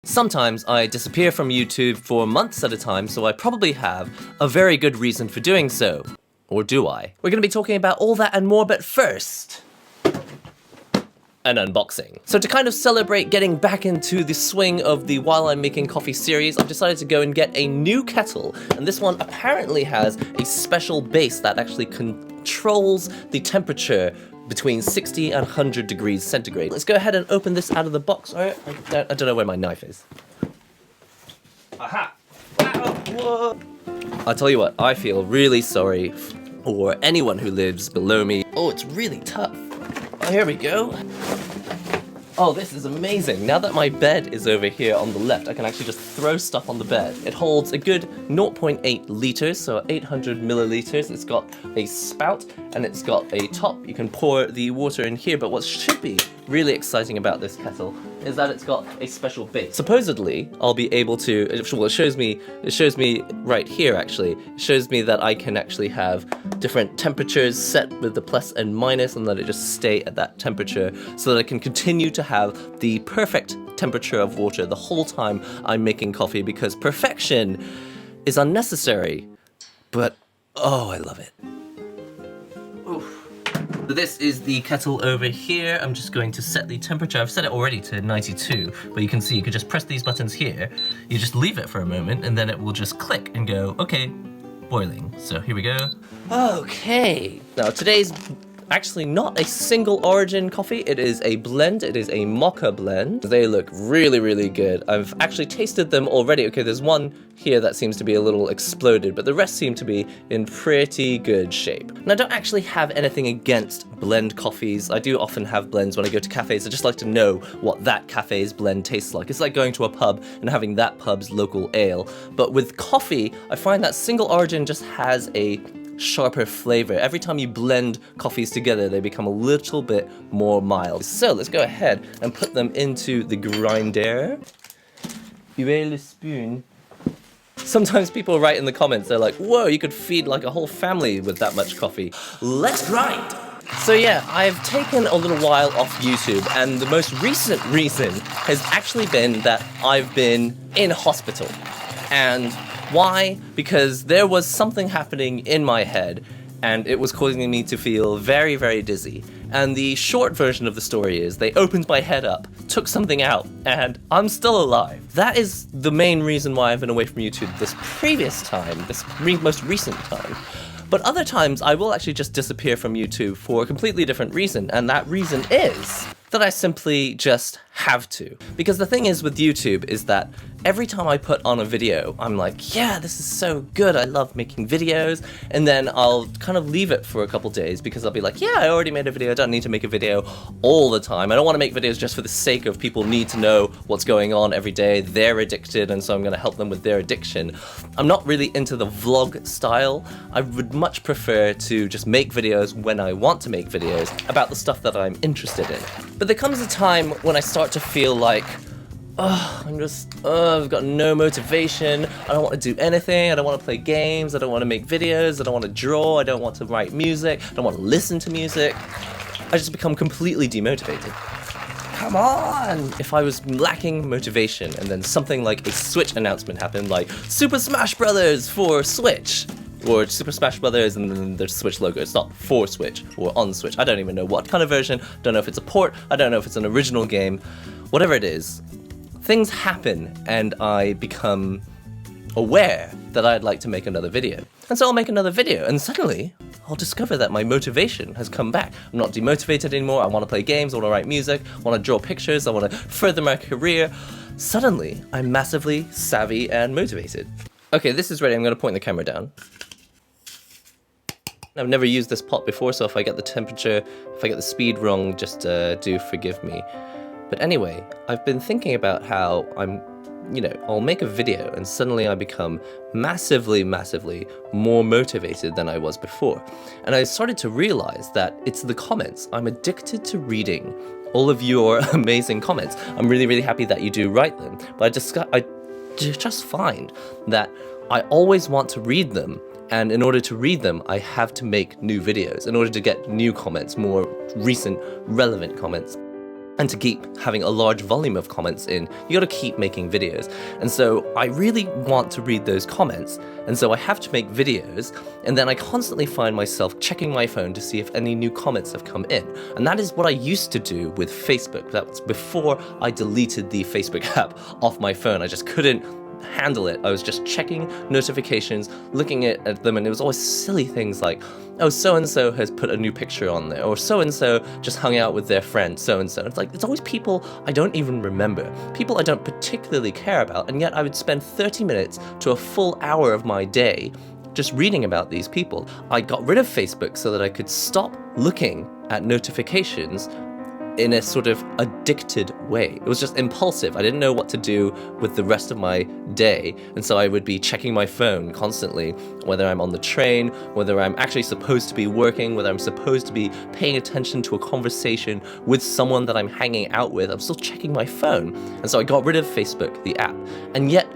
Sometimes I disappear from YouTube for months at a time, so I probably have a very good reason for doing so. Or do I? We're gonna be talking about all that and more, but first, an unboxing. So to kind of celebrate getting back into the swing of the While I'm Making Coffee series, I've decided to go and get a new kettle, and this one apparently has a special base that actually controls the temperature between 60 and 100 degrees centigrade. Let's go ahead and open this out of the box. I don't know where my knife is. Aha! Whoa. I'll tell you what, I feel really sorry for anyone who lives below me. Oh, it's really tough. Oh, here we go. Oh, this is amazing. Now that my bed is over here on the left, I can actually just throw stuff on the bed. It holds a good 0.8 liters, so 800 milliliters. It's got a spout and it's got a top. You can pour the water in here, but what should be really exciting about this kettle is that it's got a special base. Supposedly, I'll be able to, well, it shows me right here actually. It shows me that I can actually have different temperatures set with the plus and minus, and let it just stay at that temperature so that I can continue to have the perfect temperature of water the whole time I'm making coffee, because perfection is unnecessary, but oh, I love it. Oof. This is the kettle over here. I'm just going to set the temperature. I've set it already to 92, but you can see you can just press these buttons here. You just leave it for a moment and then it will just click and go, okay, boiling. So here we go. Okay, now today's actually not a single origin coffee, it is a blend, it is a mocha blend. They look really, really good. I've actually tasted them already. Okay, there's one here that seems to be a little exploded, but the rest seem to be in pretty good shape. And I don't actually have anything against blend coffees. I do often have blends when I go to cafes. I just like to know what that cafe's blend tastes like. It's like going to a pub and having that pub's local ale. But with coffee, I find that single origin just has a sharper flavor. Every time you blend coffees together, they become a little bit more mild. So let's go ahead and put them into the grinder. Où est le spoon? Sometimes people write in the comments, they're like, whoa, you could feed like a whole family with that much coffee. Let's grind! So yeah, I've taken a little while off YouTube, and the most recent reason has actually been that I've been in hospital. And why? Because there was something happening in my head, and it was causing me to feel very, very dizzy. And the short version of the story is they opened my head up, took something out, and I'm still alive. That is the main reason why I've been away from YouTube this previous time, this most recent time. But other times I will actually just disappear from YouTube for a completely different reason, and that reason is that I simply just have to. Because the thing is with YouTube is that every time I put on a video, I'm like, yeah, this is so good, I love making videos, and then I'll kind of leave it for a couple days because I'll be like, yeah, I already made a video, I don't need to make a video all the time. I don't want to make videos just for the sake of people need to know what's going on every day, they're addicted, and so I'm going to help them with their addiction. I'm not really into the vlog style. I would much prefer to just make videos when I want to make videos about the stuff that I'm interested in. But there comes a time when I start to feel like, I've got no motivation, I don't want to do anything, I don't want to play games, I don't want to make videos, I don't want to draw, I don't want to write music, I don't want to listen to music. I just become completely demotivated. Come on! If I was lacking motivation and then something like a Switch announcement happened, like Super Smash Brothers for Switch, or Super Smash Brothers and then there's Switch logo. It's not for Switch or on Switch. I don't even know what kind of version. Don't know if it's a port. I don't know if it's an original game. Whatever it is, things happen and I become aware that I'd like to make another video. And so I'll make another video and suddenly I'll discover that my motivation has come back. I'm not demotivated anymore. I want to play games, I want to write music, I want to draw pictures, I want to further my career. Suddenly, I'm massively savvy and motivated. Okay, this is ready. I'm going to point the camera down. I've never used this pot before, so if I get the temperature, if I get the speed wrong, just do forgive me. But anyway, I've been thinking about how I'll make a video and suddenly I become massively, massively more motivated than I was before. And I started to realize that it's the comments. I'm addicted to reading all of your amazing comments. I'm really, really happy that you do write them, but I just find that I always want to read them. And in order to read them, I have to make new videos in order to get new comments, more recent, relevant comments. And to keep having a large volume of comments in, you gotta keep making videos. And so I really want to read those comments, and so I have to make videos, and then I constantly find myself checking my phone to see if any new comments have come in. And that is what I used to do with Facebook. That was before I deleted the Facebook app off my phone. I just couldn't handle it. I was just checking notifications, looking at them, and it was always silly things like, oh, so-and-so has put a new picture on there, or so-and-so just hung out with their friend, so-and-so. It's like, it's always people I don't even remember, people I don't particularly care about, and yet I would spend 30 minutes to a full hour of my day just reading about these people. I got rid of Facebook so that I could stop looking at notifications in a sort of addicted way. It was just impulsive. I didn't know what to do with the rest of my day, and so I would be checking my phone constantly, whether I'm on the train, whether I'm actually supposed to be working, whether I'm supposed to be paying attention to a conversation with someone that I'm hanging out with. I'm still checking my phone. And so I got rid of Facebook, the app. And yet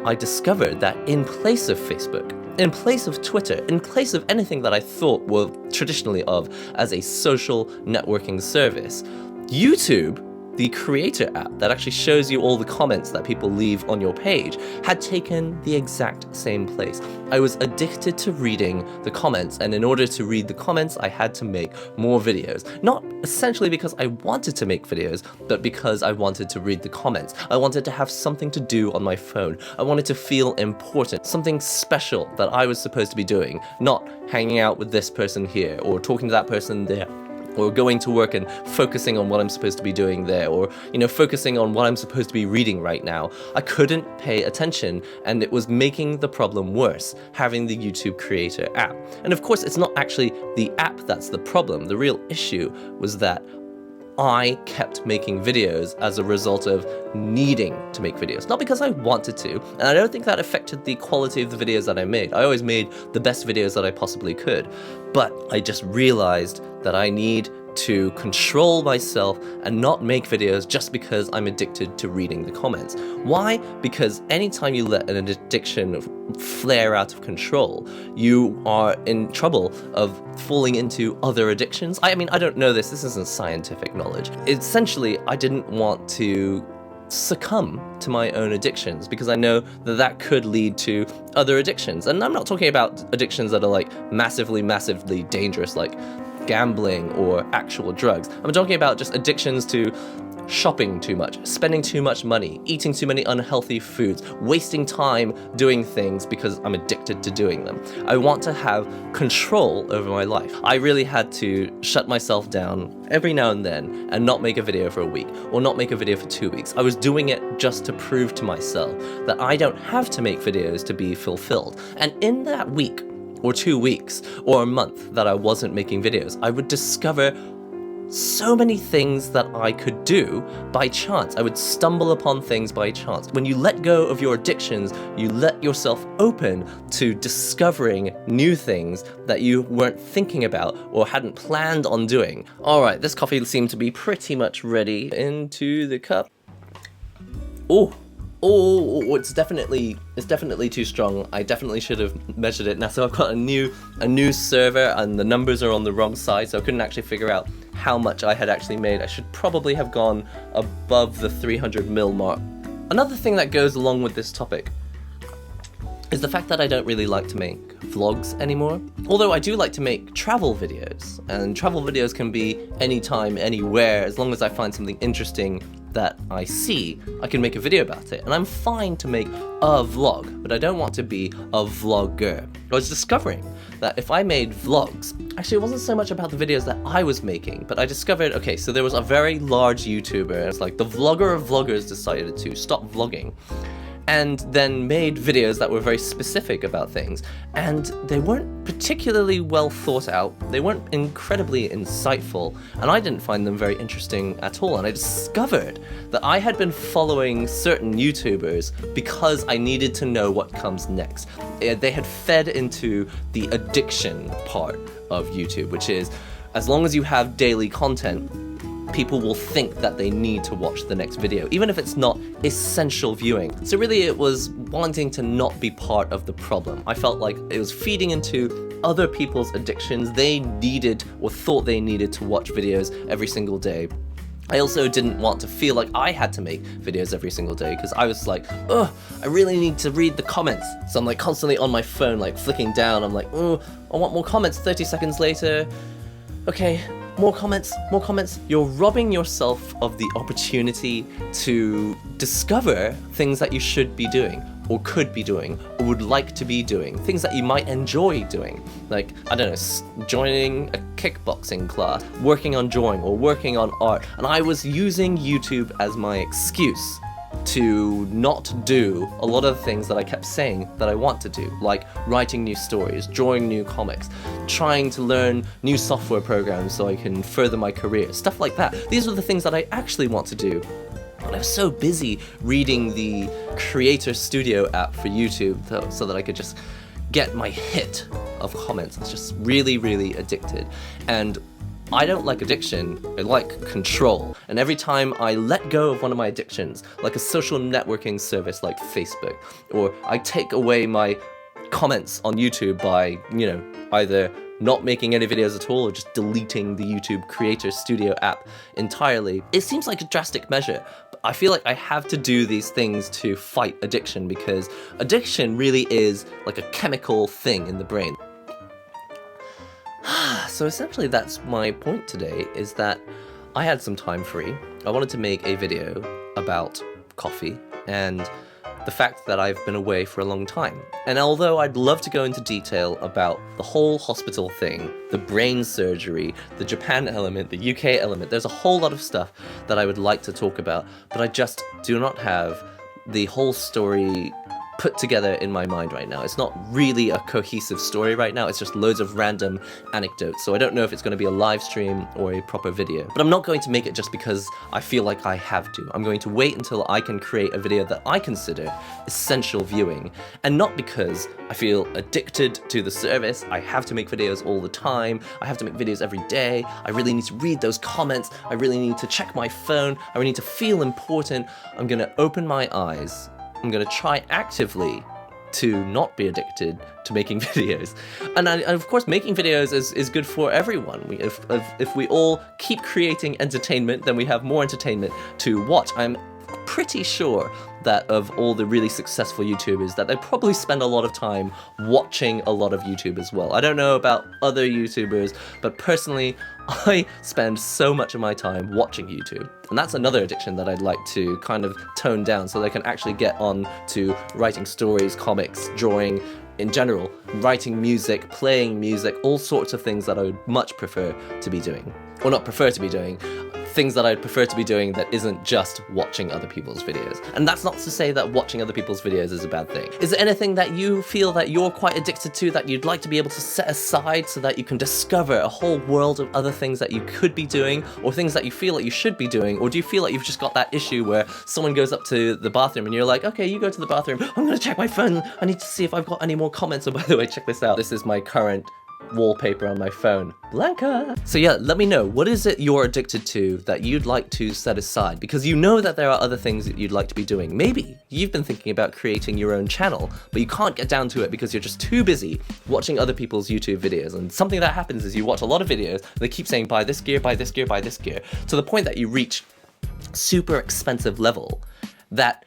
I discovered that in place of Facebook, in place of Twitter, in place of anything that I thought were traditionally of as a social networking service, YouTube, the creator app that actually shows you all the comments that people leave on your page, had taken the exact same place. I was addicted to reading the comments, and in order to read the comments, I had to make more videos. Not essentially because I wanted to make videos, but because I wanted to read the comments. I wanted to have something to do on my phone. I wanted to feel important, something special that I was supposed to be doing, not hanging out with this person here, or talking to that person there, or going to work and focusing on what I'm supposed to be doing there, or, focusing on what I'm supposed to be reading right now. I couldn't pay attention, and it was making the problem worse, having the YouTube Creator app. And of course, it's not actually the app that's the problem. The real issue was that I kept making videos as a result of needing to make videos, not because I wanted to, and I don't think that affected the quality of the videos that I made. I always made the best videos that I possibly could, but I just realized that I need to control myself and not make videos just because I'm addicted to reading the comments. Why? Because anytime you let an addiction flare out of control, you are in trouble of falling into other addictions. I mean, I don't know this isn't scientific knowledge. Essentially, I didn't want to succumb to my own addictions because I know that that could lead to other addictions. And I'm not talking about addictions that are like massively dangerous, like gambling or actual drugs. I'm talking about just addictions to shopping too much, spending too much money, eating too many unhealthy foods, wasting time doing things because I'm addicted to doing them. I want to have control over my life. I really had to shut myself down every now and then and not make a video for a week or not make a video for 2 weeks. I was doing it just to prove to myself that I don't have to make videos to be fulfilled. And in that week or 2 weeks or a month that I wasn't making videos, I would discover so many things that I could do by chance. I would stumble upon things by chance. When you let go of your addictions, you let yourself open to discovering new things that you weren't thinking about or hadn't planned on doing. All right, this coffee seemed to be pretty much ready. Into the cup. Oh, it's definitely too strong. I definitely should have measured it. Now, so I've got a new server, and the numbers are on the wrong side, so I couldn't actually figure out how much I had actually made. I should probably have gone above the 300 mil mark. Another thing that goes along with this topic is the fact that I don't really like to make vlogs anymore. Although I do like to make travel videos, and travel videos can be anytime, anywhere, as long as I find something interesting that I see, I can make a video about it. And I'm fine to make a vlog, but I don't want to be a vlogger. I was discovering that if I made vlogs, actually it wasn't so much about the videos that I was making, but I discovered, okay, so there was a very large YouTuber, and it's like the vlogger of vloggers decided to stop vlogging, and then made videos that were very specific about things, and they weren't particularly well thought out, they weren't incredibly insightful, and I didn't find them very interesting at all. And I discovered that I had been following certain YouTubers because I needed to know what comes next. They had fed into the addiction part of YouTube, which is, as long as you have daily content, people will think that they need to watch the next video, even if it's not essential viewing. So really it was wanting to not be part of the problem. I felt like it was feeding into other people's addictions. They needed or thought they needed to watch videos every single day. I also didn't want to feel like I had to make videos every single day, because I was like, ugh, I really need to read the comments. So I'm like constantly on my phone, like flicking down. I'm like, oh, I want more comments. 30 seconds later, okay, more comments, more comments. You're robbing yourself of the opportunity to discover things that you should be doing, or could be doing, or would like to be doing, things that you might enjoy doing. Like, I don't know, joining a kickboxing class, working on drawing, or working on art. And I was using YouTube as my excuse to not do a lot of the things that I kept saying that I want to do, like writing new stories, drawing new comics, trying to learn new software programs so I can further my career, stuff like that. These are the things that I actually want to do. But I was so busy reading the Creator Studio app for YouTube so that I could just get my hit of comments. I was just really, really addicted. And I don't like addiction, I like control. And every time I let go of one of my addictions, like a social networking service like Facebook, or I take away my comments on YouTube by, either not making any videos at all or just deleting the YouTube Creator Studio app entirely, it seems like a drastic measure. But I feel like I have to do these things to fight addiction, because addiction really is like a chemical thing in the brain. So essentially that's my point today, is that I had some time free. I wanted to make a video about coffee and the fact that I've been away for a long time. And although I'd love to go into detail about the whole hospital thing, the brain surgery, the Japan element, the UK element, there's a whole lot of stuff that I would like to talk about, but I just do not have the whole story put together in my mind right now. It's not really a cohesive story right now, it's just loads of random anecdotes, so I don't know if it's going to be a live stream or a proper video. But I'm not going to make it just because I feel like I have to. I'm going to wait until I can create a video that I consider essential viewing, and not because I feel addicted to the service. I have to make videos all the time, I have to make videos every day, I really need to read those comments, I really need to check my phone, I really need to feel important. I'm going to open my eyes. I'm going to try actively to not be addicted to making videos. And of course, making videos is good for everyone. If we all keep creating entertainment, then we have more entertainment to watch. I'm pretty sure that of all the really successful YouTubers, that they probably spend a lot of time watching a lot of YouTube as well. I don't know about other YouTubers, but personally, I spend so much of my time watching YouTube. And that's another addiction that I'd like to kind of tone down so they can actually get on to writing stories, comics, drawing, in general, writing music, playing music, all sorts of things that I would much prefer to be doing. Or not prefer to be doing, things that I'd prefer to be doing that isn't just watching other people's videos. And that's not to say that watching other people's videos is a bad thing. Is there anything that you feel that you're quite addicted to that you'd like to be able to set aside so that you can discover a whole world of other things that you could be doing, or things that you feel like you should be doing? Or do you feel like you've just got that issue where someone goes up to the bathroom and you're like, okay, you go to the bathroom, I'm gonna check my phone, I need to see if I've got any more comments. Oh, by the way, check this out. This is my current wallpaper on my phone, Blanca. So yeah, let me know, what is it you're addicted to that you'd like to set aside? Because you know that there are other things that you'd like to be doing. Maybe you've been thinking about creating your own channel, but you can't get down to it because you're just too busy watching other people's YouTube videos. And something that happens is you watch a lot of videos, they keep saying buy this gear, buy this gear, buy this gear, to the point that you reach super expensive level that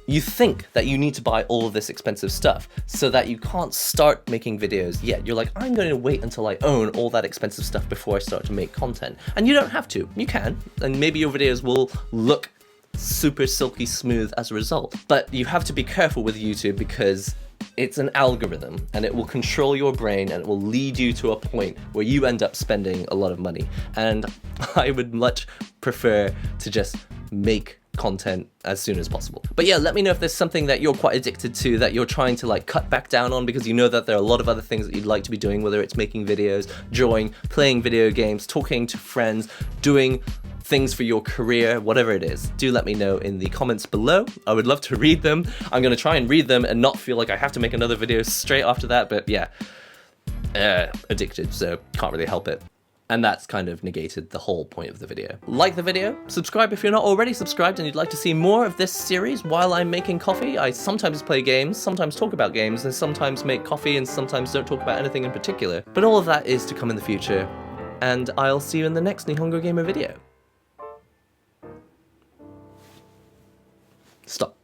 you think that you need to buy all of this expensive stuff so that you can't start making videos yet. You're like, I'm going to wait until I own all that expensive stuff before I start to make content. And you don't have to. You can. And maybe your videos will look super silky smooth as a result. But you have to be careful with YouTube because it's an algorithm and it will control your brain and it will lead you to a point where you end up spending a lot of money. And I would much prefer to just make content as soon as possible. But yeah, let me know if there's something that you're quite addicted to that you're trying to like cut back down on because you know that there are a lot of other things that you'd like to be doing, whether it's making videos, drawing, playing video games, talking to friends, doing things for your career, whatever it is. Do let me know in the comments below. I would love to read them. I'm gonna try and read them and not feel like I have to make another video straight after that, but yeah, addicted, so can't really help it. And that's kind of negated the whole point of the video. Like the video, subscribe if you're not already subscribed and you'd like to see more of this series while I'm making coffee. I sometimes play games, sometimes talk about games, and sometimes make coffee and sometimes don't talk about anything in particular. But all of that is to come in the future, and I'll see you in the next NihongoGamer video. Stop.